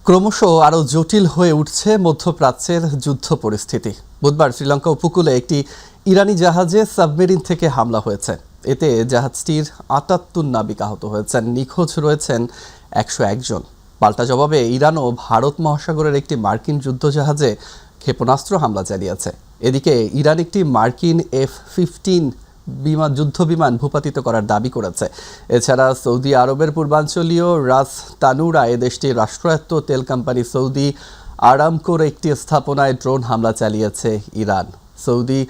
ক্রমশ আরও জটিল হয়ে উঠছে মধ্যপ্রাচ্যের যুদ্ধ পরিস্থিতি। বুধবার শ্রীলঙ্কা উপকূলে একটি ইরানি জাহাজে সাবমেরিন থেকে হামলা হয়েছে। এতে জাহাজটির ৭৮ নাবিক আহত হয়েছেন, নিখোঁজ রয়েছেন ১০১ জন। পাল্টা জবাবে ইরানও ভারত মহাসাগরের একটি মার্কিন যুদ্ধজাহাজে ক্ষেপণাস্ত্র হামলা চালিয়েছে। এদিকে ইরান একটি মার্কিন F-15 যুদ্ধ বিমান ভূপাতিত করার দাবি করেছে। এছাড়া সৌদি আরবের পূর্বাঞ্চলীয় রাস তানুরায় দেশটির রাষ্ট্রায়ত্ত তেল কোম্পানি সৌদি আরামকোর একটি স্থাপনায় ড্রোন হামলা চালিয়েছে ইরান। সৌদি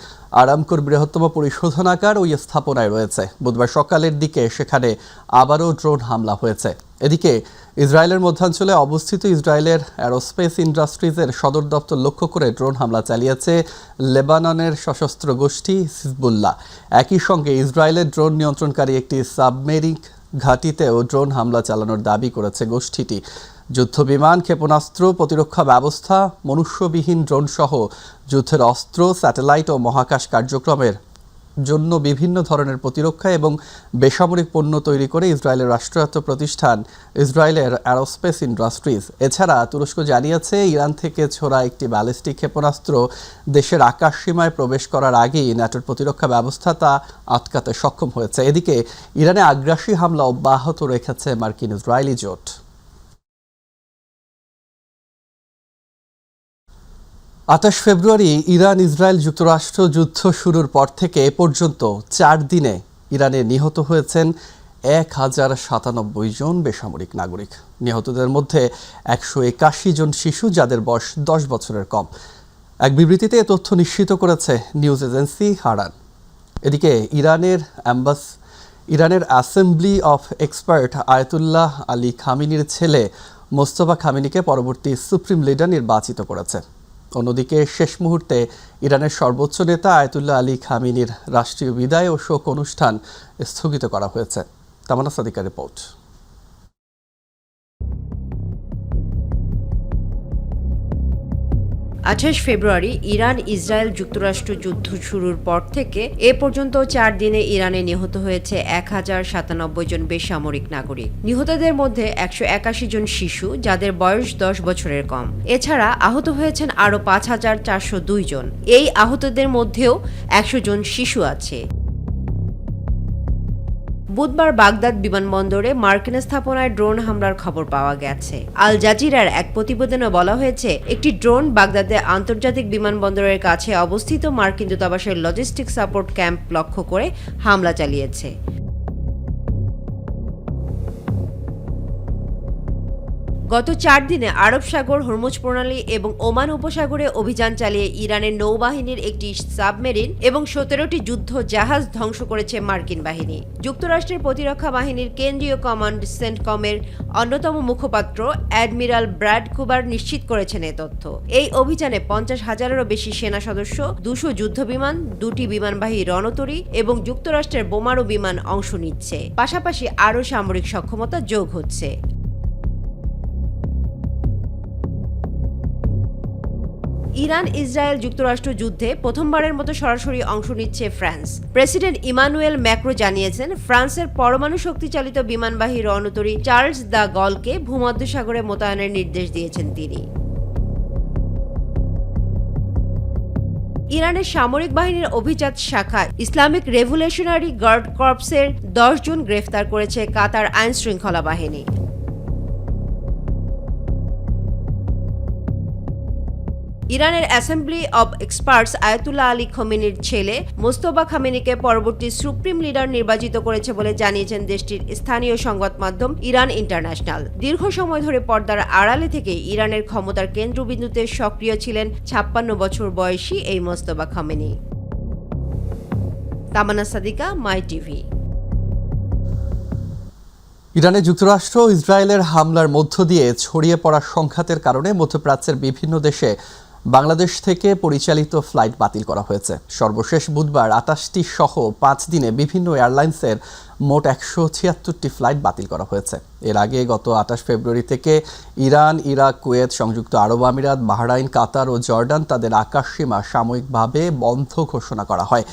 আরামকোর বৃহত্তম পরিশোধনাগার ওই স্থাপনায় রয়েছে। বুধবার সকালের দিকে সেখানে আবারও ড্রোন হামলা হয়েছে। এদিকে ইসরায়েলের মধ্যাঞ্চলে অবস্থিত ইসরায়েলের অ্যারোস্পেস ইন্ডাস্ট্রিজের সদর দপ্তর লক্ষ্য করে ড্রোন হামলা চালিয়েছে লেবাননের সশস্ত্র গোষ্ঠী হিজবুল্লাহ। একই সঙ্গে ইসরায়েলের ড্রোন নিয়ন্ত্রণকারী একটি সাবমেরিন ঘাঁটিতেও ড্রোন হামলা চালানোর দাবি করেছে গোষ্ঠীটি। যুদ্ধবিমান, ক্ষেপণাস্ত্র, প্রতিরক্ষা ব্যবস্থা, মনুষ্যবিহীন ড্রোনসহ যুদ্ধের অস্ত্র, স্যাটেলাইট ও মহাকাশ কার্যক্রমের জন্য বিভিন্ন ধরনের প্রতিরক্ষা এবং বেসামরিক পণ্য তৈরি করে ইসরায়েলের রাষ্ট্রায়ত্ত প্রতিষ্ঠান ইসরায়েলের অ্যারোস্পেস ইন্ডাস্ট্রিজ। এছাড়া তুরস্ক জানিয়েছে ইরান থেকে ছোড়া একটি ব্যালিস্টিক ক্ষেপণাস্ত্র দেশের আকাশ সীমায় প্রবেশ করার আগেই ন্যাটোর প্রতিরক্ষা ব্যবস্থা তা আটকাতে সক্ষম হয়েছে। এদিকে ইরানে আগ্রাসী হামলা অব্যাহত রেখেছে মার্কিন ইসরায়েলি জোট। ২৮ ফেব্রুয়ারি ইরান ইসরায়েল যুক্তরাষ্ট্র যুদ্ধ শুরুর পর থেকে এ পর্যন্ত ৪ দিনে ইরানে নিহত হয়েছেন ১,০৯৭ জন বেসামরিক নাগরিক। নিহতদের মধ্যে ১৮১ জন শিশু, যাদের বয়স ১০ বছরের কম। এক বিবৃতিতে এ তথ্য নিশ্চিত করেছে নিউজ এজেন্সি হারান। এদিকে ইরানের assembly of expert Ayatollah Ali খামিনির ছেলে মোস্তফা খামিনিকে পরবর্তী সুপ্রিম লিডার নির্বাচিত করেছে। অন্যদিকে শেষ মুহূর্তে ইরানের সর্বোচ্চ নেতা আয়াতুল্লাহ আলী খামিনির রাষ্ট্রীয় বিদায় ও শোক অনুষ্ঠান স্থগিত করা হয়েছে। তামান্না সাদিকার রিপোর্ট। ২৮ ফেব্রুয়ারি ইরান ইসরায়েল যুক্তরাষ্ট্র যুদ্ধ শুরুর পর থেকে এ পর্যন্ত ৪ দিনে ইরানে নিহত হয়েছে ১,০৯৭ জন বেসামরিক নাগরিক। নিহতদের মধ্যে ১৮১ জন শিশু, যাদের বয়স ১০ বছরের কম। এছাড়া আহত হয়েছেন আরও ৫,৪০২ জন। এই আহতদের মধ্যেও ১০০ জন শিশু আছে। বুধবার বাগদাদ বিমানবন্দরে মার্কিন স্থাপনায় ড্রোন হামলার খবর পাওয়া গেছে। আল জাজিরার এক প্রতিবেদনে বলা হয়েছে, একটি ড্রোন বাগদাদে আন্তর্জাতিক বিমানবন্দরের কাছে অবস্থিত মার্কিন দূতাবাসের লজিস্টিক সাপোর্ট ক্যাম্প লক্ষ্য করে হামলা চালিয়েছে। গত ৪ দিনে আরব সাগর, হরমুজ প্রণালী এবং ওমান উপসাগরে অভিযান চালিয়ে ইরানের নৌবাহিনীর একটি সাবমেরিন এবং ১৭টি যুদ্ধ জাহাজ ধ্বংস করেছে মার্কিন বাহিনী। যুক্তরাষ্ট্রের প্রতিরক্ষা বাহিনীর কেন্দ্রীয় কমান্ড সেন্টকমের অন্যতম মুখপাত্র অ্যাডমিরাল ব্র্যাড কুবার নিশ্চিত করেছেন এ তথ্য। এই অভিযানে ৫০,০০০-এরও বেশি সেনা সদস্য, ২০০ যুদ্ধবিমান, ২টি বিমানবাহী রণতরী এবং যুক্তরাষ্ট্রের বোমারু বিমান অংশ নিচ্ছে। পাশাপাশি আরও সামরিক সক্ষমতা যোগ হচ্ছে। ইরান ইসরায়েল যুক্তরাষ্ট্র যুদ্ধে প্রথমবারের মতো সরাসরি অংশ নিচ্ছে ফ্রান্স। প্রেসিডেন্ট ইমানুয়েল ম্যাক্রো জানিয়েছেন, ফ্রান্সের পরমাণু শক্তিচালিত বিমানবাহী রণতরী চার্লস দ্য গলকে ভূমধ্যসাগরে মোতায়েনের নির্দেশ দিয়েছেন তিনি। ইরানের সামরিক বাহিনীর অভিজাত শাখা ইসলামিক রেভলিউশনারি গার্ড কর্পসের ১০ জন গ্রেফতার করেছে কাতার আইনশৃঙ্খলা বাহিনী। ইরানের assembly of experts Ayatollah Ali খামেনির ছেলে মোস্তফা খামেনিকে পরবর্তী সুপ্রিম লিডার নির্বাচিত করেছে বলে জানিয়েছেন দেশটির স্থানীয় সংবাদ মাধ্যম ইরান ইন্টারন্যাশনাল। দীর্ঘ সময় ধরে পর্দার আড়ালে থেকে ইরানের ক্ষমতার কেন্দ্রবিন্দুতে সক্রিয় ছিলেন ৫৬ বছর বয়সী এই মোস্তফা খামেনি। তামান্না সাদিকা, মাই টিভি। ইরানে যুক্তরাষ্ট্র ইসরায়েলের হামলার মধ্য দিয়ে ছড়িয়ে পড়া সংঘাতের কারণে মধ্যপ্রাচ্যের বিভিন্ন দেশে বাংলাদেশ থেকে পরিচালিত ফ্লাইট বাতিল করা হয়েছে। সর্বশেষ বুধবার ২৮টি সহ ৫ দিনে বিভিন্ন এয়ারলাইন্সের মোট ১৭৬টি ফ্লাইট বাতিল করা হয়েছে। এর আগে গত ২৮ ফেব্রুয়ারি থেকে ইরান, ইরাক, কুয়েত, সংযুক্ত আরব আমিরাত, বাহরাইন, কাতার ও জর্ডান তাদের আকাশসীমা সাময়িকভাবে বন্ধ ঘোষণা করা হয়।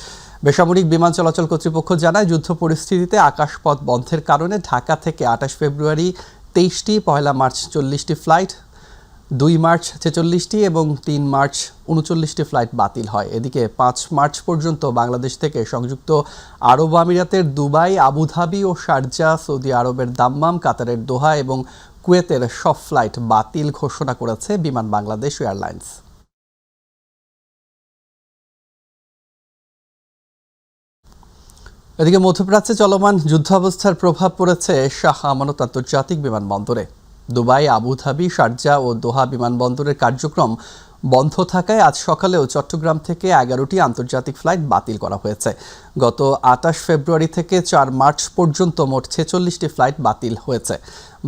বেসামরিক বিমান চলাচল কর্তৃপক্ষ জানায়, যুদ্ধ পরিস্থিতিতে আকাশপথ বন্ধের কারণে ঢাকা থেকে ২৮ ফেব্রুয়ারি ২৩টি, ১ মার্চ ৪০টি ফ্লাইট, 2 মার্চ 46টি এবং 3 মার্চ 39টি ফ্লাইট বাতিল হয়। এদিকে 5 মার্চ পর্যন্ত বাংলাদেশ থেকে সংযুক্ত আরব আমিরাতের দুবাই, আবুধাবি ও শারজাহ, সৌদি আরবের দাম্মাম, কাতারের দোহা এবং কুয়েতের সব ফ্লাইট বাতিল ঘোষণা করেছে বিমান বাংলাদেশ এয়ারলাইন্স। এদিকে মধ্যপ্রাচ্যে চলমান যুদ্ধাবস্থার প্রভাব পড়েছে শাহ আমানত আন্তর্জাতিক বিমানবন্দরে। দুবাই, আবুধাবি, শারজাহ ও দোহা বিমানবন্দরের কার্যক্রম বন্ধ থাকায় আজ সকালেও চট্টগ্রাম থেকে 11টি আন্তর্জাতিক ফ্লাইট বাতিল করা হয়েছে। গত 28 ফেব্রুয়ারি থেকে 4 মার্চ পর্যন্ত মোট 46টি ফ্লাইট বাতিল হয়েছে।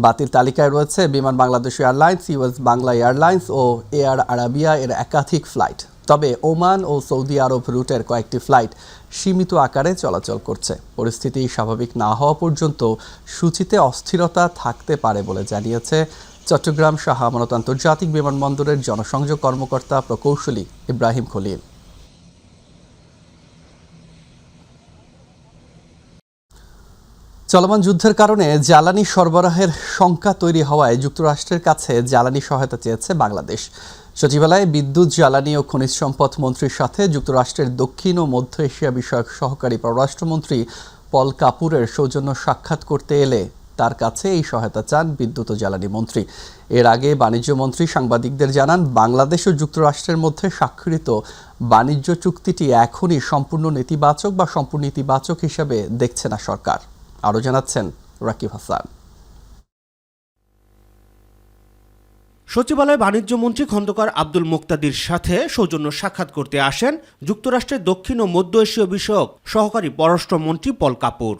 বাতিল তালিকায় রয়েছে Biman Bangladesh airlines, US Bangla airlines ও এয়ার আরাবিয়া এর একাধিক ফ্লাইট। তবে ওমান ও সৌদি আরব রুটের কয়েকটি ফ্লাইট সীমিত আকারে চলাচল করছে। পরিস্থিতি স্বাভাবিক না হওয়া পর্যন্ত সূচিতে অস্থিরতা থাকতে পারে বলে জানিয়েছে চট্টগ্রাম শাহ আমানত আন্তর্জাতিক বিমানবন্দরের জনসংযোগ কর্মকর্তা প্রকৌশলী ইব্রাহিম খলিল। চলমান যুদ্ধের কারণে জ্বালানি সরবরাহের শঙ্কা তৈরি হওয়ায় যুক্তরাষ্ট্রের কাছে জ্বালানি সহায়তা চেয়েছে বাংলাদেশ। সচিবালয়ে বিদ্যুৎ, জ্বালানি ও খনিজ সম্পদ মন্ত্রীর সাথে যুক্তরাষ্ট্রের দক্ষিণ ও মধ্য এশিয়া বিষয়ক সহকারী পররাষ্ট্রমন্ত্রী পল কাপুরের সৌজন্য সাক্ষাৎ করতে এলে তার কাছে এই সহায়তা চান বিদ্যুৎ ও জ্বালানি মন্ত্রী। এর আগে বাণিজ্য মন্ত্রী সাংবাদিকদের জানান, বাংলাদেশ ও যুক্তরাষ্ট্রের মধ্যে স্বাক্ষরিত বাণিজ্য চুক্তিটি এখনই সম্পূর্ণ নেতিবাচক বা সম্পূর্ণ ইতিবাচক হিসেবে দেখছে না সরকার। আরও জানাচ্ছেন রাকিব হাসান। সচিবালয়ে বাণিজ্য মন্ত্রী খন্দকার আব্দুল মুক্তাদির সাথে সৌজন্য সাক্ষাৎ করতে আসেন যুক্তরাষ্ট্রের দক্ষিণ ও মধ্য এশীয় বিষয়ক সহকারী পররাষ্ট্রমন্ত্রী পল কাপুর।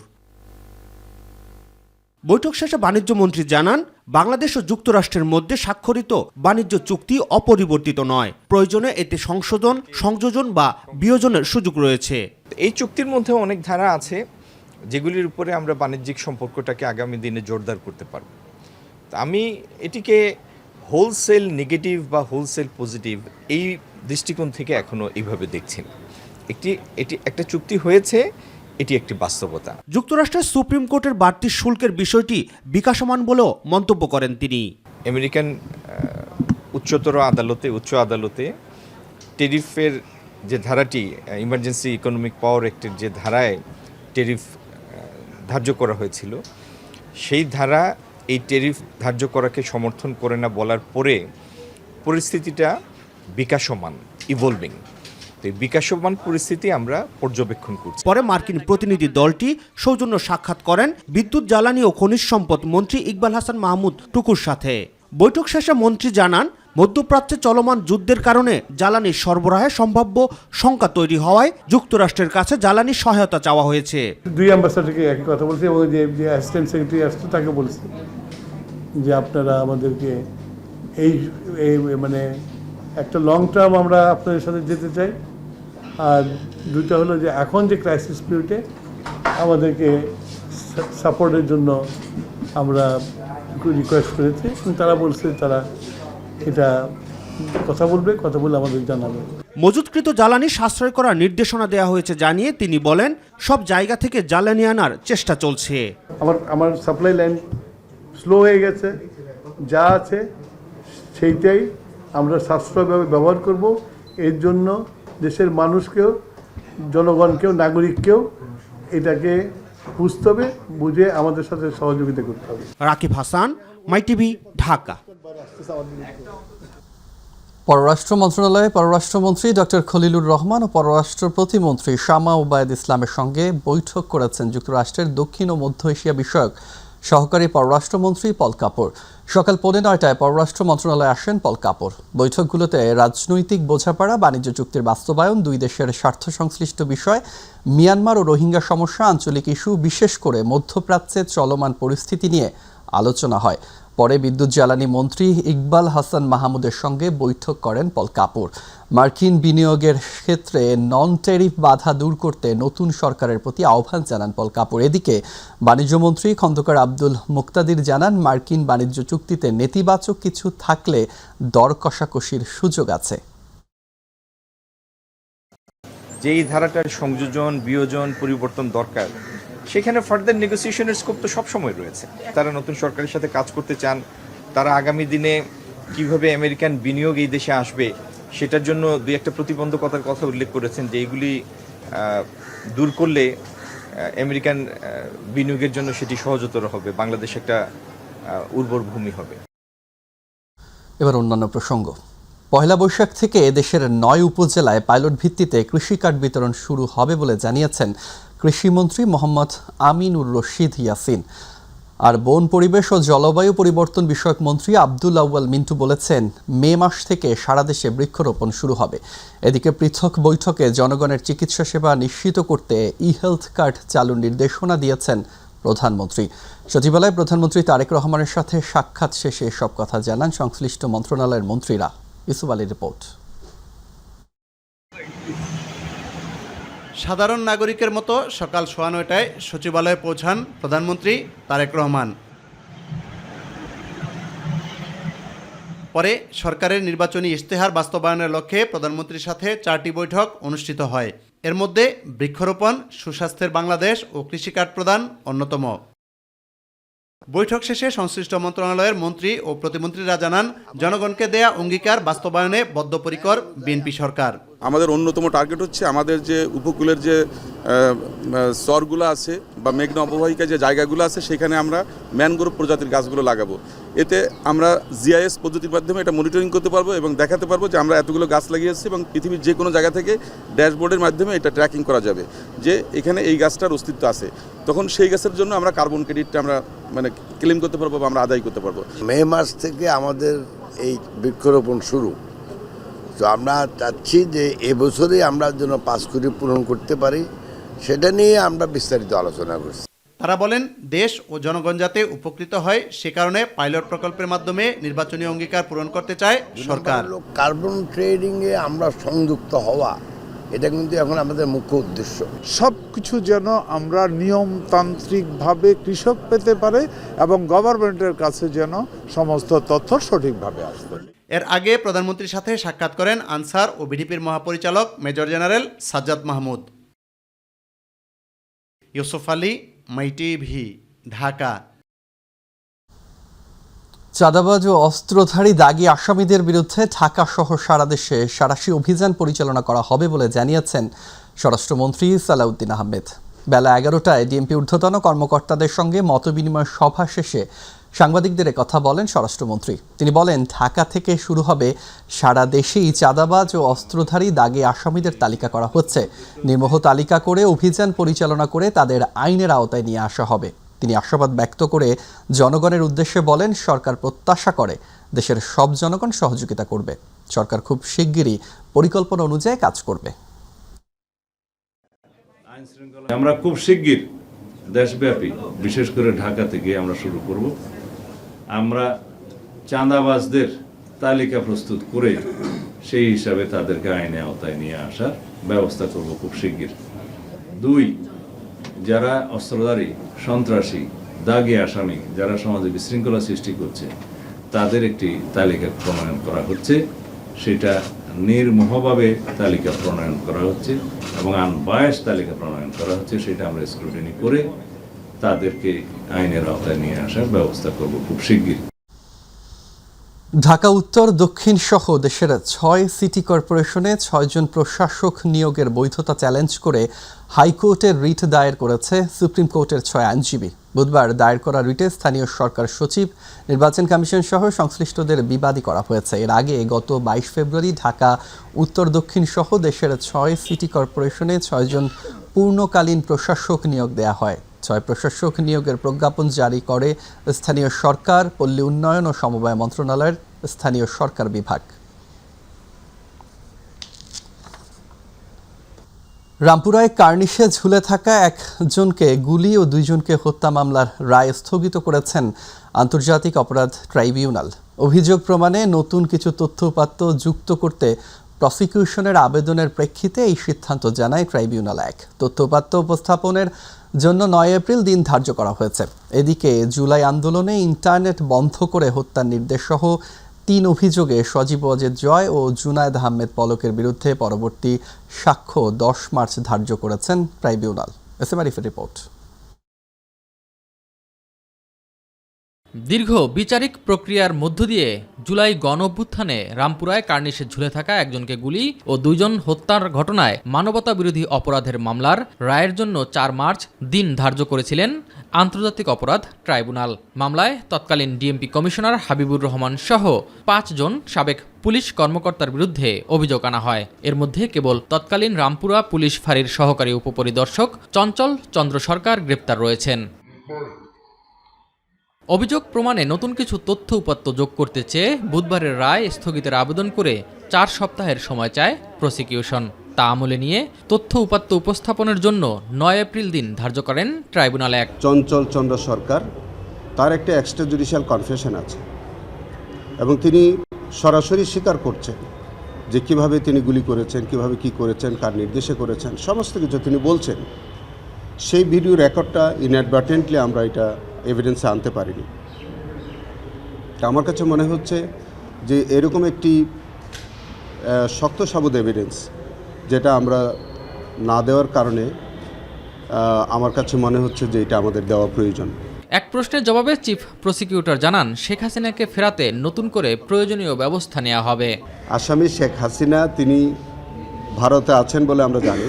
বৈঠক শেষে বাণিজ্য মন্ত্রী জানান, বাংলাদেশ ও যুক্তরাষ্ট্রের মধ্যে স্বাক্ষরিত বাণিজ্য চুক্তি অপরিবর্তিত নয়। প্রয়োজনে এতে সংশোধন, সংযোজন বা বিয়োজনের সুযোগ রয়েছে। এই চুক্তির মধ্যে অনেক ধারা আছে যেগুলির উপরে আমরা বাণিজ্যিক সম্পর্কটাকে আগামী দিনে জোরদার করতে পারব। আমি এটিকে হোলসেল নেগেটিভ বা হোলসেল পজিটিভ এই দৃষ্টিকোণ থেকে এখনো এইভাবে দেখছি না। এটি একটা চুক্তি হয়েছে, এটি একটি বাস্তবতা। যুক্তরাষ্ট্রের সুপ্রিম কোর্টের বাড়তি শুল্কের বিষয়টি বিকাশমান বলেও মন্তব্য করেন তিনি। আমেরিকান উচ্চ আদালতে টেরিফের যে ধারাটি, ইমার্জেন্সি ইকোনমিক পাওয়ার অ্যাক্টের যে ধারায় টেরিফ ধার্য করা হয়েছিল, সেই ধারা এই টেরিফ ধার্য করাকে সমর্থন করে না বলার পরে পরিস্থিতিটা বিকাশমান, ইভলভিং। তো এই বিকাশমান পরিস্থিতি আমরা পর্যবেক্ষণ করছি। পরে মার্কিন প্রতিনিধি দলটি সৌজন্য সাক্ষাৎ করেন বিদ্যুৎ, জ্বালানি ও খনিজ সম্পদ মন্ত্রী ইকবাল হাসান মাহমুদ টুকুর সাথে। বৈঠক শেষে মন্ত্রী জানান, মধ্যপ্রাচ্যে চলমান যুদ্ধের কারণে জ্বালানি সরবরাহে সম্ভাব্য শঙ্কা তৈরি হওয়ায় যুক্তরাষ্ট্রের কাছে জ্বালানি সহায়তা চাওয়া হয়েছে। দুই অ্যাম্বাসাডারকে একই কথা বলছে এবং যে অ্যাসিস্ট্যান্ট সেক্রেটারি আসছে তাকে বলছে যে আপনারা আমাদেরকে এই মানে একটা লং টার্ম আমরা আপনাদের সাথে যেতে চাই। আর দুইটা হলো যে এখন যে ক্রাইসিস পিরিয়ডে আমাদেরকে সাপোর্টের জন্য আমরা রিকোয়েস্ট করেছি এবং তারা বলছে তারা এটা কথা বলে আমাদের জানাবে। মজুতকৃত জ্বালানি সাশ্রয় করার নির্দেশনা দেওয়া হয়েছে জানিয়ে তিনি বলেন, সব জায়গা থেকে জ্বালানি আনার চেষ্টা চলছে। আমার সাপ্লাই লাইন স্লো হয়ে গেছে, যা আছে সেইটাই আমরা সাশ্রয়ভাবে ব্যবহার করব। এর জন্য দেশের মানুষকেও, জনগণকেও, নাগরিককেও এটাকে বুঝতে হবে, বুঝে আমাদের সাথে সহযোগিতা করতে হবে। রাকিব হাসান, মাই টিভি, ঢাকা। পররাষ্ট্র মন্ত্রণালয়ে পররাষ্ট্রমন্ত্রী ডক্টর খলিলুর রহমান ও পররাষ্ট্র প্রতিমন্ত্রী শামা ওবায়দ ইসলামের সঙ্গে বৈঠক করেছেন যুক্তরাষ্ট্রের দক্ষিণ ও মধ্য এশিয়া বিষয়ক সহকারী পররাষ্ট্রমন্ত্রী পল কাপুর। সকাল 9:15টায় পররাষ্ট্র মন্ত্রণালয়ে আসেন পল কাপুর। বৈঠকগুলোতে রাজনৈতিক বোঝাপড়া, বাণিজ্য চুক্তির বাস্তবায়ন, দুই দেশের স্বার্থ সংশ্লিষ্ট বিষয়, মিয়ানমার ও রোহিঙ্গা সমস্যা, আঞ্চলিক ইস্যু, বিশেষ করে মধ্যপ্রাচ্যের চলমান পরিস্থিতি নিয়ে আলোচনা হয়। পরে বিদ্যুৎ, জ্বালানি মন্ত্রী ইকবাল হাসান মাহমুদের সঙ্গে বৈঠক করেন পল কাপুর। মার্কিন বিনিয়োগের ক্ষেত্রে নন ট্যারিফ বাধা দূর করতে নতুন সরকারের প্রতি আহ্বান জানান পল কাপুর। এদিকে বাণিজ্যমন্ত্রী খন্দকার আব্দুল মুক্তাদির জানান, মার্কিন বাণিজ্য চুক্তিতে নেতিবাচক কিছু থাকলে দর কষাকষির সুযোগ আছে। যেই ধারাটার সংযোজন, বিয়োজন, পরিবর্তন দরকার, সেখানে ফার্দার নেগোসিয়েশনের স্কোপ তো সবসময় রয়েছে। তারা নতুন সরকারের সাথে কাজ করতে চান, তারা আগামী দিনে কিভাবে আমেরিকান বিনিয়োগ এই দেশে আসবে সেটার জন্য দুই একটা প্রতিবন্ধকতার কথা উল্লেখ করেছেন যে এইগুলি দূর করলে আমেরিকান বিনিয়োগের জন্য সেটি সহজতর হবে, বাংলাদেশ একটা উর্বর ভূমি হবে। এবার অন্যান্য প্রসঙ্গ। পহেলা বৈশাখ থেকে দেশের ৯ উপজেলায় পাইলট ভিত্তিতে কৃষি কার্ড বিতরণ শুরু হবে বলে জানিয়েছেন কৃষিমন্ত্রী মোহাম্মদ আমিনুর রশিদ ইয়াসিন। আর বন, পরিবেশ ও জলবায়ু পরিবর্তন বিষয়ক মন্ত্রী আব্দুল আউয়াল মিন্টু বলেছেন মে মাস থেকে সারা দেশে বৃক্ষরোপণ শুরু হবে। এদিকে পৃথক বৈঠকে জনগণের চিকিৎসা সেবা নিশ্চিত করতে ই-হেলথ কার্ড চালুর নির্দেশনা দিয়েছেন প্রধানমন্ত্রী। সচিবালয়ে প্রধানমন্ত্রী তারেক রহমানের সাথে সাক্ষাৎ শেষে এসব কথা জানান সংশ্লিষ্ট মন্ত্রণালয়ের মন্ত্রীরা। ইউসুফ আলীর রিপোর্ট। সাধারণ নাগরিকের মতো সকাল 9:30টায় সচিবালয়ে পৌঁছান প্রধানমন্ত্রী তারেক রহমান। পরে সরকারের নির্বাচনী ইশতেহার বাস্তবায়নের লক্ষ্যে প্রধানমন্ত্রীর সাথে 4টি বৈঠক অনুষ্ঠিত হয়। এর মধ্যে বৃক্ষরোপণ, সুস্বাস্থ্যের বাংলাদেশ ও কৃষি কার্ড প্রদান অন্যতম। বৈঠক শেষে সংশ্লিষ্ট মন্ত্রণালয়ের মন্ত্রী ও প্রতিমন্ত্রীরা জানান জনগণকে দেয়া অঙ্গীকার বাস্তবায়নে বদ্ধপরিকর বিএনপি সরকার। আমাদের অন্যতম টার্গেট হচ্ছে আমাদের যে উপকূলের যে চরগুলো আছে বা মেঘনা অববাহিকা যে জায়গাগুলো আছে সেখানে আমরা ম্যানগ্রোভ প্রজাতির গাছগুলো লাগাবো। এতে আমরা জিআইএস পদ্ধতির মাধ্যমে এটা মনিটরিং করতে পারবো এবং দেখাতে পারবো যে আমরা এতগুলো গাছ লাগিয়েছি এবং পৃথিবীর যে কোনো জায়গা থেকে ড্যাশবোর্ডের মাধ্যমে এটা ট্র্যাকিং করা যাবে যে এখানে এই গাছটার অস্তিত্ব আছে। তখন সেই গাছের জন্য আমরা কার্বন ক্রেডিটটা আমরা ক্লেম করতে পারবো বা আমরা আদায় করতে পারবো। মে মাস থেকে আমাদের এই বৃক্ষরোপণ শুরু, তো আমরা চাচ্ছি যে এবছরই আমরা যেন 5 কোটি পূরণ করতে পারি, সেটা নিয়ে আমরা বিস্তারিত আলোচনা করছি। তারা বলেন দেশ ও জনগণ যাতে উপকৃত হয় সে কারণে পাইলট প্রকল্পের মাধ্যমে নির্বাচনী অঙ্গীকার পূরণ করতে চায় সরকার। কার্বন ট্রেডিংয়ে আমরা সংযুক্ত হওয়া, এটা কিন্তু এখন আমাদের মুখ্য উদ্দেশ্য। সব কিছু যেন আমরা নিয়মতান্ত্রিকভাবে কৃষক পেতে পারে এবং গভর্নমেন্টের কাছে যেন সমস্ত তথ্য সঠিকভাবে আসবে। এর আগে প্রধানমন্ত্রীর সাথে সাক্ষাৎ করেন আনসার ও বিডিপির মহাপরিচালক মেজর জেনারেল সাজ্জাদ মাহমুদ। ইউসুফ আলী, মাই টিভি, ঢাকা। চাঁদাবাজ ও অস্ত্রধারী দাগী আসামিদের বিরুদ্ধে ঢাকা সহ সারা দেশে সাঁড়াশি অভিযান পরিচালনা করা হবে বলে জানিয়েছেন স্বরাষ্ট্রমন্ত্রী সালাউদ্দিন আহমেদ। বেলা 11টায় ডিএমপি ঊর্ধ্বতন কর্মকর্তাদের সঙ্গে মতবিনিময় সভা শেষে সাংবাদিকদের কথা বলেন স্বরাষ্ট্রমন্ত্রী। তিনি বলেন ঢাকা থেকে শুরু হবে সারা দেশেই চাঁদাবাজ ও অস্ত্রধারী দাগী আসামিদের তালিকা করা হচ্ছে। নির্মোহ তালিকা করে অভিযান পরিচালনা করে তাদের আইনের আওতায় নিয়ে আসা হবে। তিনি আশাবাদ ব্যক্ত করে জনগণের উদ্দেশ্যে বলেন সরকার প্রত্যাশা করে দেশের সব জনগণ সহযোগিতা করবে। সরকার খুব শিগগিরই পরিকল্পনা অনুযায়ী কাজ করবে। আমরা খুব শিগগির দেশব্যাপী, বিশেষ করে ঢাকা থেকে আমরা শুরু করব। আমরা চাঁদাবাজদের তালিকা প্রস্তুত করে সেই হিসাবে তাদেরকে আইনে আওতায় নিয়ে আসার ব্যবস্থা করব খুব শিগগির। 2, যারা অস্ত্রধারী, সন্ত্রাসী, দাগী আসামি, যারা সমাজে বিশৃঙ্খলা সৃষ্টি করছে তাদের একটি তালিকা প্রণয়ন করা হচ্ছে। সেটা নির্মোহভাবে তালিকা প্রণয়ন করা হচ্ছে এবং আনবায়াস তালিকা প্রণয়ন করা হচ্ছে। সেটা আমরা স্ক্রুটিনি করে তাদেরকে আইনের আওতায় নিয়ে আসার ব্যবস্থা করব খুব শিগগির। ঢাকা উত্তর, দক্ষিণ সহ দেশের 6 সিটি কর্পোরেশনে 6 জন প্রশাসক নিয়োগের বৈধতা চ্যালেঞ্জ করে হাইকোর্টের রিট দায়ের করেছে সুপ্রিম কোর্টের 6 আইনজীবী। বুধবার দায়ের করা রিটে স্থানীয় সরকার সচিব, নির্বাচন কমিশন সহ সংশ্লিষ্টদের বিবাদী করা হয়েছে। এর আগে গত 22 ফেব্রুয়ারি ঢাকা উত্তর, দক্ষিণ সহ দেশের 6 সিটি কর্পোরেশনে 6 জন পূর্ণকালীন প্রশাসক নিয়োগ দেয়া হয়। 6 প্রশাসক নিয়োগের প্রজ্ঞাপন জারি করে স্থানীয় সরকার, পল্লী উন্নয়ন ও সমবায় মন্ত্রণালয়ের স্থানীয় সরকার বিভাগ। রামপুরায় কার্নিশে ঝুলে থাকা একজনকে গুলি ও 2 জনকে হত্যা মামলার রায় স্থগিত করেছেন আন্তর্জাতিক অপরাধ ট্রাইব্যুনাল। অভিযোগ প্রমাণে নতুন কিছু তথ্য-উপাত্ত যুক্ত করতে প্রসিকিউশনের আবেদনের প্রেক্ষিতে এই সিদ্ধান্ত জানায় ট্রাইব্যুনাল। তথ্য-উপাত্ত উপস্থাপনের জন্য 9 এপ্রিল দিন ধার্য করা হয়েছে। এদিকে জুলাই আন্দোলনে ইন্টারনেট বন্ধ করে হত্যার নির্দেশ সহ 3 অভিযোগে সজীব ওয়াজেদ জয় ও জুনায়েদ আহমেদ পলকের বিরুদ্ধে পরবর্তী সাক্ষ্য 10 মার্চ ধার্য করেছেন ট্রাইব্যুনাল। এসএম আরিফের রিপোর্ট। দীর্ঘ বিচারিক প্রক্রিয়ার মধ্য দিয়ে জুলাই গণ অভ্যুত্থানে রামপুরায় কার্নিশে ঝুলে থাকা একজনকে গুলি ও 2 জন হত্যার ঘটনায় মানবতা বিরোধী অপরাধের মামলার রায়ের জন্য 4 মার্চ দিন ধার্য করেছিলেন আন্তর্জাতিক অপরাধ ট্রাইব্যুনাল। মামলায় তৎকালীন ডিএমপি কমিশনার হাবিবুর রহমান সহ 5 জন সাবেক পুলিশ কর্মকর্তার বিরুদ্ধে অভিযোগ আনা হয়। এর মধ্যে কেবল তৎকালীন রামপুরা পুলিশ ফাঁড়ির সহকারী উপপরিদর্শক চঞ্চল চন্দ্র সরকার গ্রেপ্তার রয়েছেন। অভিযোগ প্রমাণে নতুন কিছু তথ্য উপাত্ত যোগ করতে চেয়ে বুধবারের রায় স্থগিতের আবেদন করে 4 সপ্তাহের সময় চায় প্রসিকিউশন। তা আমলে নিয়ে তথ্য উপাত্ত উপস্থাপনের জন্য 9 এপ্রিল দিন ধার্য করেন ট্রাইব্যুনাল 1। চঞ্চল চন্দ্র সরকার তার একটা এক্সট্রা জুডিশিয়াল কনফেশন আছে এবং তিনি সরাসরি স্বীকার করছেন যে কিভাবে তিনি গুলি করেছেন, কিভাবে কি করেছেন, কার নির্দেশে করেছেন, সমস্ত কিছু তিনি বলছেন। সেই ভিডিও রেকর্ডটা ইনঅ্যাডভার্টেন্টলি আমরা এটা এভিডেন্সে আনতে পারিনি। তা আমার কাছে মনে হচ্ছে যে এরকম একটি শক্ত সাবুত এভিডেন্স যেটা আমরা না দেওয়ার কারণে আমার কাছে মনে হচ্ছে যে এটা আমাদের দেওয়া প্রয়োজন। এক প্রশ্নের জবাবে চিফ প্রসিকিউটর জানান, শেখ হাসিনাকে ফেরাতে নতুন করে প্রয়োজনীয় ব্যবস্থা নেওয়া হবে। আসামি শেখ হাসিনা তিনি ভারতে আছেন বলে আমরা জানি।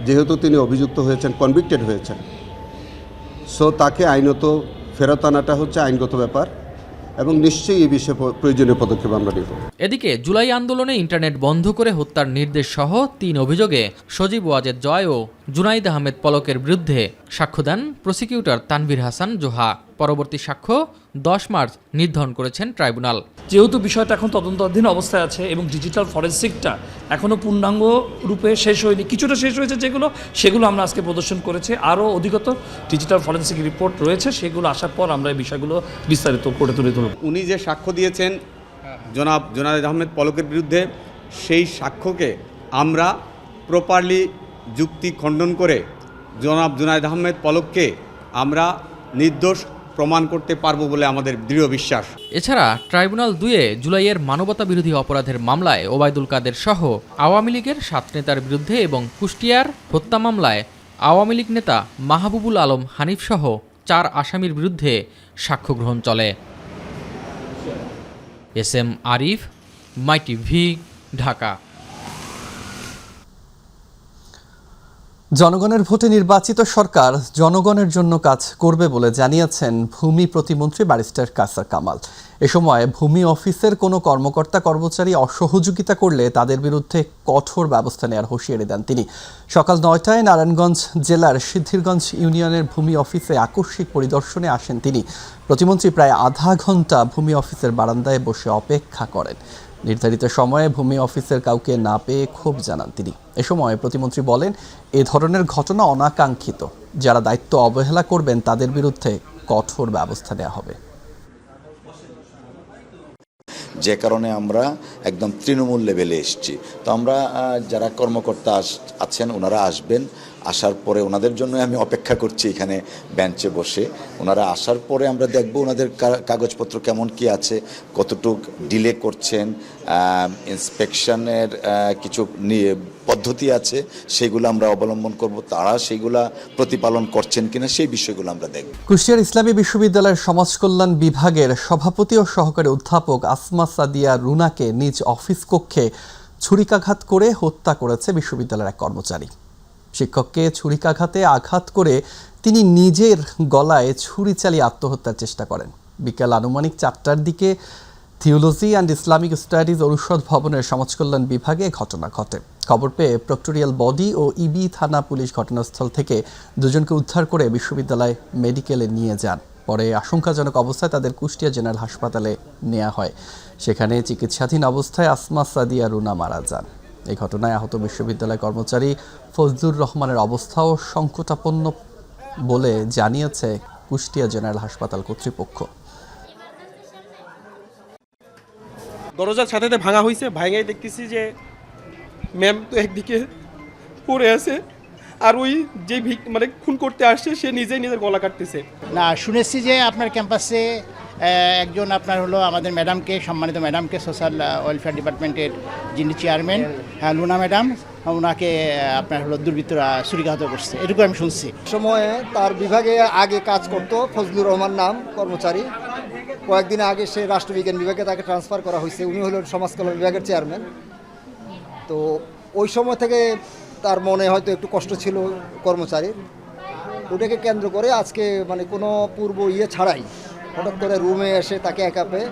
যেহেতু তিনি অভিযুক্ত হয়েছেন, কনভিক্টেড হয়েছেন, সো তাকে আইনত ফেরত আনাটা হচ্ছে আইনগত ব্যাপার এবং নিশ্চয়ই এই বিষয়ে প্রয়োজনীয় পদক্ষেপ আমরা নেব। এদিকে জুলাই আন্দোলনে ইন্টারনেট বন্ধ করে হত্যার নির্দেশ সহ 3 অভিযোগে সজীব ওয়াজেদ জয় ও জুনাইদ আহমেদ পলকের বিরুদ্ধে সাক্ষ্য দেন প্রসিকিউটর তানভীর হাসান জোহা। পরবর্তী সাক্ষ্য 10 মার্চ নির্ধারণ করেছেন ট্রাইব্যুনাল। যেহেতু বিষয়টা এখন তদন্তাধীন অবস্থায় আছে এবং ডিজিটাল ফরেনসিকটা এখনও পূর্ণাঙ্গ রূপে শেষ হয়নি, কিছুটা শেষ হয়েছে সেগুলো আমরা আজকে প্রদর্শন করেছি। আরও অধিকতর ডিজিটাল ফরেনসিক রিপোর্ট রয়েছে, সেগুলো আসার পর আমরা এই বিষয়গুলো বিস্তারিত করে তুলে ধরব। উনি যে সাক্ষ্য দিয়েছেন জনাব জুনাইদ আহমেদ পলকের বিরুদ্ধে, সেই সাক্ষ্যকে আমরা প্রপারলি যুক্তি খণ্ডন করে জনাব জুনাইদ আহমেদ পলককে আমরা নির্দোষ প্রমাণ করতে পারবো বলে আমাদের দৃঢ় বিশ্বাস। এছাড়া ট্রাইব্যুনাল 2-এ জুলাইয়ের মানবতা বিরোধী অপরাধের মামলায় ওবায়দুল কাদের সহ আওয়ামী লীগের 7 নেতার বিরুদ্ধে এবং কুষ্টিয়ার হত্যা মামলায় আওয়ামী লীগ নেতা মাহবুবুল আলম হানিফ সহ 4 আসামির বিরুদ্ধে সাক্ষ্য গ্রহণ চলে। SM আরিফ, মাই টিভি, ঢাকা। জনগণের ভোটে নির্বাচিত সরকার জনগণের জন্য কাজ করবে বলে জানিয়েছেন ভূমি প্রতিমন্ত্রী ব্যারিস্টার কাসার কামাল। এ সময় ভূমি অফিসের কোনো কর্মকর্তা কর্মচারী অসহযোগিতা করলে তাদের বিরুদ্ধে কঠোর ব্যবস্থা নেওয়ার হুঁশিয়ারি দেন তিনি। সকাল 9টায় নারায়ণগঞ্জ জেলার সিদ্ধিরগঞ্জ ইউনিয়নের ভূমি অফিসে আকস্মিক পরিদর্শনে আসেন তিনি। প্রতিমন্ত্রী প্রায় আধা ঘন্টা ভূমি অফিসের বারান্দায় বসে অপেক্ষা করেন। নির্ধারিত সময়ে ভূমি অফিসের কাউকে না পেয়ে ক্ষোভ জানান তিনি। এ সময় প্রতিমন্ত্রী বলেন, এ ধরনের ঘটনা অনাকাঙ্ক্ষিত, যারা দায়িত্ব অবহেলা করবেন তাদের বিরুদ্ধে কঠোর ব্যবস্থা নেওয়া হবে। যে কারণে আমরা একদম তৃণমূল লেভেলে এসেছি। তো আমরা যারা কর্মকর্তা আছেন ওনারা আসবেন, আসার পরে ওনাদের জন্য আমি অপেক্ষা করছি এখানে বেঞ্চে বসে। ওনারা আসার পরে আমরা দেখব ওনাদের কাগজপত্র কেমন কি আছে, কতটুক ডিলে করছেন, ইন্সপেকশনের কিছু পদ্ধতি আছে সেগুলো আমরা অবলম্বন করব, তারা সেইগুলা প্রতিপালন করছেন কিনা সেই বিষয়গুলো আমরা দেখব। কুষ্টিয়ার ইসলামী বিশ্ববিদ্যালয়ের সমাজ কল্যাণ বিভাগের সভাপতি ও সহকারী অধ্যাপক আসমা সাদিয়া রুনাকে নিজ অফিস কক্ষে ছুরিকাঘাত করে হত্যা করেছে বিশ্ববিদ্যালয়ের এক কর্মচারী। শিক্ষককে ছুরিকাঘাতে আঘাত করে তিনি নিজের গলায় ছুরি চালিয়ে আত্মহত্যার চেষ্টা করেন। বিকেল আনুমানিক 4টার দিকে থিওলজি অ্যান্ড ইসলামিক স্টাডিজ অনুষদ ভবনের সমাজকল্যাণ বিভাগে ঘটনা ঘটে। খবর পেয়ে প্রক্টোরিয়াল বডি ও ইবি থানা পুলিশ ঘটনাস্থল থেকে দুজনকে উদ্ধার করে বিশ্ববিদ্যালয় মেডিকেলে নিয়ে যান। পরে আশঙ্কাজনক অবস্থায় তাদের কুষ্টিয়া জেনারেল হাসপাতালে নেওয়া হয়। সেখানে চিকিৎসাধীন অবস্থায় আসমা সাদিয়া রুনা মারা যান। এই ঘটনায় আহত বিশ্ববিদ্যালয় কর্মচারী ফজলুর রহমানের অবস্থাও সংকটাপন্ন বলে জানিয়েছে কুষ্টিয়া জেনারেল হাসপাতাল কর্তৃপক্ষ। দরজার সাথে ভাঙা হয়েছে, ভাঙাই দেখতেছি যে ম্যাম তো একদিকে পড়ে আছে, আর ওই যে মানে খুন করতে আসছে সে নিজেই নিজের গলা কাটতেছে। না, শুনেছি যে আপনার ক্যাম্পাসে একজন আপনার হলো আমাদের ম্যাডামকে, সম্মানিত ম্যাডামকে, সোশ্যাল ওয়েলফেয়ার ডিপার্টমেন্টের যিনি চেয়ারম্যান, হ্যাঁ লুনা ম্যাডাম, ওনাকে আপনার হলো দুর্বৃত্তরা ছুরিকাহত করছে, এটুকু আমি শুনছি। সময়ে তার বিভাগে আগে কাজ করত ফজলুর রহমান নাম কর্মচারী। কয়েকদিন আগে সে রাষ্ট্রবিজ্ঞান বিভাগে তাকে ট্রান্সফার করা হয়েছে। উনি হলেন সমাজকল্যাণ বিভাগের চেয়ারম্যান। তো ওই সময় থেকে তার মনে হয়তো একটু কষ্ট ছিল কর্মচারীর, ওটাকে কেন্দ্র করে আজকে মানে কোনো পূর্ব ছাড়াই হঠাৎ করে রুমে এসে তাকে একা পেয়ে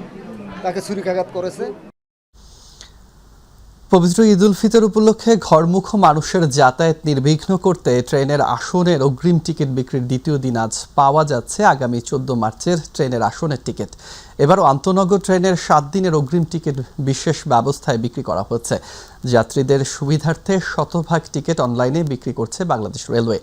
তাকে ছুরিকাঘাত করেছে। পবিত্র ঈদ উল ফিতর উপলক্ষে ঘরমুখ মানুষের যাতায়াত নির্বিঘ্ন করতে ট্রেনের আসনের অগ্রিম টিকিট বিক্রির দ্বিতীয় দিন আজ পাওয়া যাচ্ছে আগামী 14 মার্চের ট্রেনের আসনের টিকিট। এবারও আন্তনগর ট্রেনের 7 দিনের অগ্রিম টিকিট বিশেষ ব্যবস্থায় বিক্রি করা হচ্ছে। যাত্রীদের সুবিধার্থে শতভাগ টিকিট অনলাইনে বিক্রি করছে বাংলাদেশ রেলওয়ে।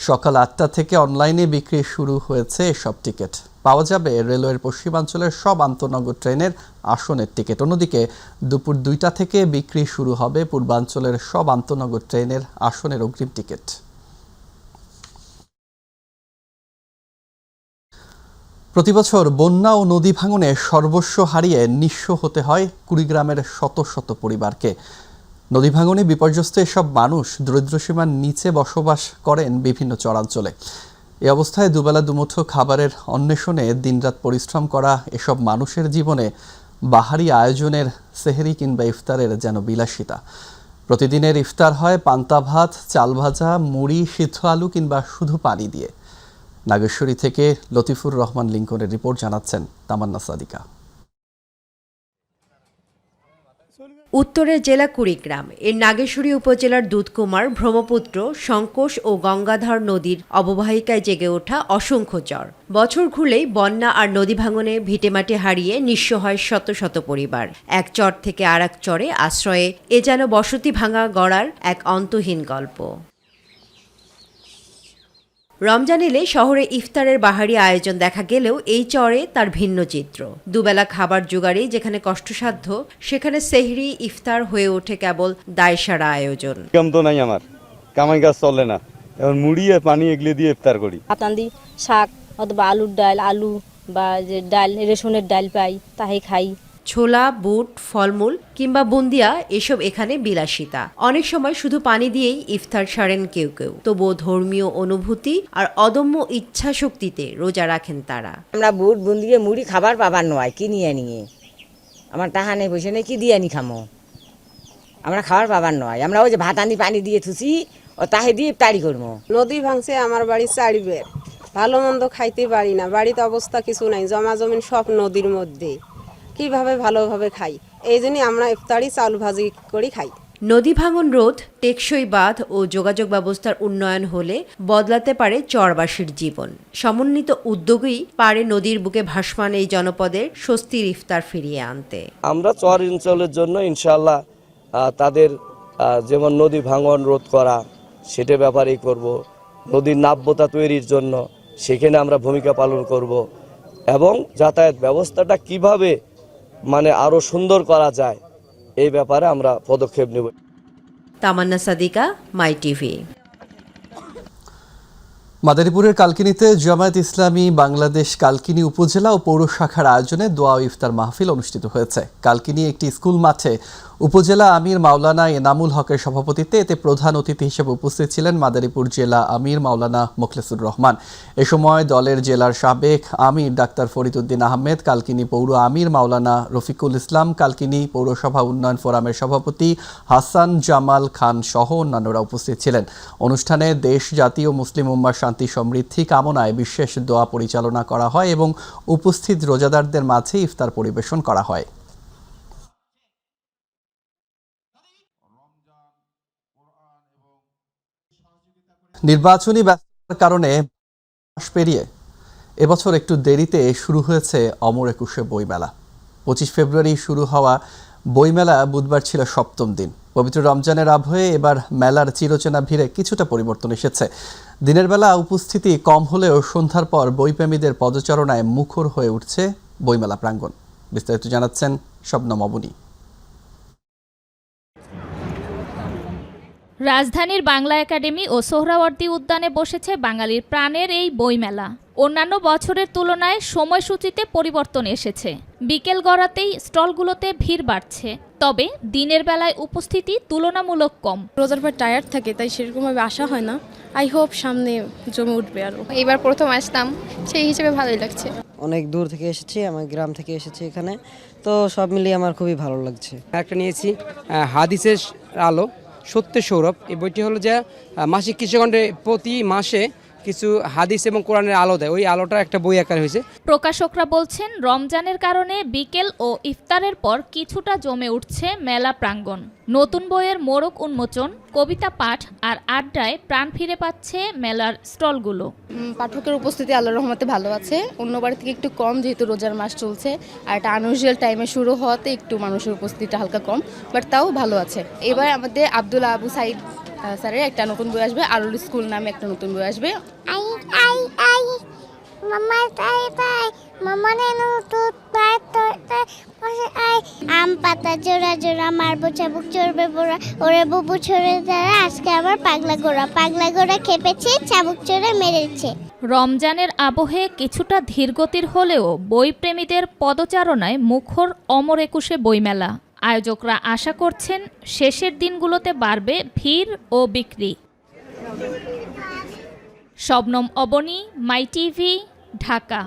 সকাল 8টা থেকে অনলাইনে বিক্রি শুরু হয়েছে এসব টিকিট। পাওয়া যাবে রেলওয়ের পশ্চিমাঞ্চলের সব আন্তনগর ট্রেনের আসনের টিকিট। অন্যদিকে দুপুর 2টা থেকে বিক্রি শুরু হবে পূর্বাঞ্চলের সব আন্তনগর ট্রেনের আসনের অগ্রিম টিকিট। প্রতিবছর বন্যা ও নদী ভাঙনে সর্বস্ব হারিয়ে নিঃস্ব হতে হয় কুড়িগ্রামের শত শত পরিবারকে। নদী ভাঙনে বিপর্যস্ত এসব মানুষ দরিদ্রসীমার নিচে বসবাস করেন বিভিন্ন চরাঞ্চলে। এই অবস্থায় দুবেলা দুমুঠো খাবারের অন্বেষণে দিনরাত পরিশ্রম করা এসব মানুষের জীবনে বাহারি আয়োজনের সেহরি কিংবা ইফতারের যেন বিলাসিতা। প্রতিদিনের ইফতার হয় পান্তা ভাত, চাল ভাজা, মুড়ি, সিদ্ধ আলু কিংবা শুধু পানি দিয়ে। নাগেশ্বরী থেকে লতিফুর রহমান লিঙ্কনের রিপোর্ট, জানাচ্ছেন তামান্না সাদিকা। উত্তরের জেলা কুড়িগ্রাম, এর নাগেশ্বরী উপজেলার দুধকুমার, ব্রহ্মপুত্র, সংকোষ ও গঙ্গাধর নদীর অববাহিকায় জেগে ওঠা অসংখ্য চর। বছর ঘুরলেই বন্যা আর নদী ভাঙনে ভিটেমাটি হারিয়ে নিঃস্ব হয় শত শত পরিবার। এক চর থেকে আর এক চরে আশ্রয়ে এ যেন বসতি ভাঙা গড়ার এক অন্তহীন গল্প। রমজান এলে শহরে ইফতারের বাহারি আয়োজন দেখা গেলেও এই চরে তার ভিন্ন চিত্র। দুবেলা খাবার জোগাড়ই যেখানে কষ্টসাধ্য, সেখানে সেহরি ইফতার হয়ে ওঠে কেবল দায়সারা আয়োজন। কাম তো নাই আমার, কামাই কাজ চলে না, এখন মুড়ি আর পানি এগুলো দিয়ে ইফতার করি। পাতান্দি শাক অথবা আলুর ডাল, আলু বা যে ডাল রেশনের ডাল পাই তাই খাই। ছোলা, বুট, ফলমূল কিংবা বুন্দিয়া এসব এখানে বিলাসিতা। অনেক সময় শুধু পানি দিয়েই ইফতার সারেন কেউ কেউ। তবুও ধর্মীয় অনুভূতি আর অদম্য ইচ্ছা শক্তিতে রোজা রাখেন তারা। আমরা বুট বুন্দিয়ে মুড়ি খাবার পাবার নয়, কিনিয়ে নিয়ে আমার টাহা নেই, পয়সা নেই, কি দিয়ে নি খামো, আমরা খাবার পাবার নয়। আমরা ওই যে ভাত আনি পানি দিয়ে থুসি ও তাহে দিয়ে ইফতারি করবো। নদী ভাঙছে আমার বাড়ি 4 বের, ভালো মন্দ খাইতে পারি না, বাড়িতে অবস্থা কিছু নাই, জমা জমিন সব নদীর মধ্যে, কিভাবে ভালোভাবে খাই। এই জন্যই আমরা ইফতারি চাউল ভাজি করে খাই। নদী ভাঙন রোধ, টেকসই বাঁধ ও যোগাযোগ ব্যবস্থার উন্নয়ন হলে বদলাতে পারে চরবাসীর জীবন। সমন্বিত উদ্যোগই পারে নদীর বুকে ভাসমান এই জনপদের স্বস্তির ইফতার ফিরিয়ে আনতে। আমরা চর অঞ্চলের জন্য ইনশাআল্লাহ তাদের যেমন নদী ভাঙন রোধ করা সেটা ব্যাপারেই করব, নদীর নাব্যতা তৈরির জন্য সেখানে আমরা ভূমিকা পালন করব, এবং যাতায়াত ব্যবস্থাটা কিভাবে মানে আরো সুন্দর করা যায় এই ব্যাপারে আমরা পদক্ষেপ নেব। তামান্না সাদিকা, মাই টিভি। মাদারীপুরের কালকিনিতে জামায়াত ইসলামী বাংলাদেশ কালকিনি উপজেলা ও পৌর শাখার আয়োজনে দোয়া ও ইফতার মাহফিল অনুষ্ঠিত হয়েছে। কালকিনি একটি স্কুল মাঠে উপজেলা আমির মাওলানা এনামুল হকের সভাপতিত্বে এতে প্রধান অতিথি হিসেবে উপস্থিত ছিলেন মাদারীপুর জেলা আমির মাওলানা মোখলেসুর রহমান। এ সময় দলের জেলার সাবেক আমির ডাক্তার ফরিদ উদ্দিন আহমেদ, কালকিনি পৌর আমির মাওলানা রফিকুল ইসলাম, কালকিনি পৌরসভা উন্নয়ন ফোরামের সভাপতি হাসান জামাল খান সহ অন্যান্যরা উপস্থিত ছিলেন। অনুষ্ঠানে দেশ, জাতি ও মুসলিম উম্মার শান্তি সমৃদ্ধি কামনায় বিশেষ দোয়া পরিচালনা করা হয় এবং উপস্থিত রোজাদারদের মাঝে ইফতার পরিবেশন করা হয়। নির্বাচনী ব্যস্ততার কারণে মাস পেরিয়ে এবছর একটু দেরিতে শুরু হয়েছে অমর একুশে বইমেলা। 25 ফেব্রুয়ারি শুরু হওয়া বইমেলা বুধবার ছিল 7ম দিন। পবিত্র রমজানের আবহে এবার মেলার চিরচেনা ভিড়ে কিছুটা পরিবর্তন এসেছে। দিনের বেলা উপস্থিতি কম হলেও সন্ধ্যার পর বইপ্রেমীদের পদচারণায় মুখর হয়ে উঠছে বইমেলা প্রাঙ্গণ। বিস্তারিত জানাচ্ছেন শবনম অবনী। রাজধানীর বাংলা একাডেমি ও সোহরাওয়ার্দী উদ্যানে বসেছে বাঙালির প্রাণের এই বইমেলা। অন্যান্য বছরের তুলনায় সময়সূচিতে পরিবর্তন এসেছে। বিকেল গড়াতেই স্টলগুলোতে ভিড় বাড়ছে। তবে দিনের বেলায় উপস্থিতি তুলনামূলক কম। রোজার পর টায়ার্ড থাকে, তাই সেরকমভাবে আসা হয় না। আই হোপ সামনে জমে উঠবে আরও। এবার প্রথম আসলাম, সেই হিসেবে ভালোই লাগছে। অনেক দূর থেকে এসেছি, আমার গ্রাম থেকে এসেছি এখানে, তো সব মিলিয়ে আমার খুবই ভালো লাগছে। একটা নিয়েছি হাদিসের আলো সত্যের সৌরভ। এই বইটি হলো যে মাসিক কৃষকণ্ডে প্রতি মাসে কিছু হাদিস এবং কোরআনের আলো দেয়, ওই আলোটা একটা বই আকার হয়েছে। প্রকাশকরা বলছেন রমজানের কারণে বিকেল ও ইফতারের পর কিছুটা জমে উঠছে মেলা প্রাঙ্গণ। নতুন বইয়ের মোড়ক উন্মোচন, কবিতা পাঠ আর আড্ডায় প্রাণ ফিরে পাচ্ছে মেলার স্টলগুলো। পাঠকের উপস্থিতি আল্লাহর রহমতে ভালো আছে, অন্যবার থেকে একটু কম, যেহেতু রোজার মাস চলছে আর একটা আনইউজুয়াল টাইমে শুরু হওয়াতে একটু মানুষের উপস্থিতিটা হালকা কম, বাট তাও ভালো আছে। এবার আমাদের আব্দুল আবু সাইদ স্যারের একটা নতুন বই আসবে, আরুল স্কুল নামে একটা নতুন বই আসবে। আম পাতা জোড়া জোড়া মারবো চাবুক চড়বে বোরা, ওরে বুবু ছড়ে দ্বারা আজকে আমার পাগলা গোড়া খেপেছে, চাবুক চড়ে মেরেছে। রমজানের আবহে কিছুটা ধীরগতির হলেও বইপ্রেমীদের পদচারণায় মুখর অমর একুশে বইমেলা। আয়োজকরা আশা করছেন শেষের দিনগুলোতে বাড়বে ভিড় ও বিক্রি। শবনম অবনী, মাই টিভি, ঢাকা।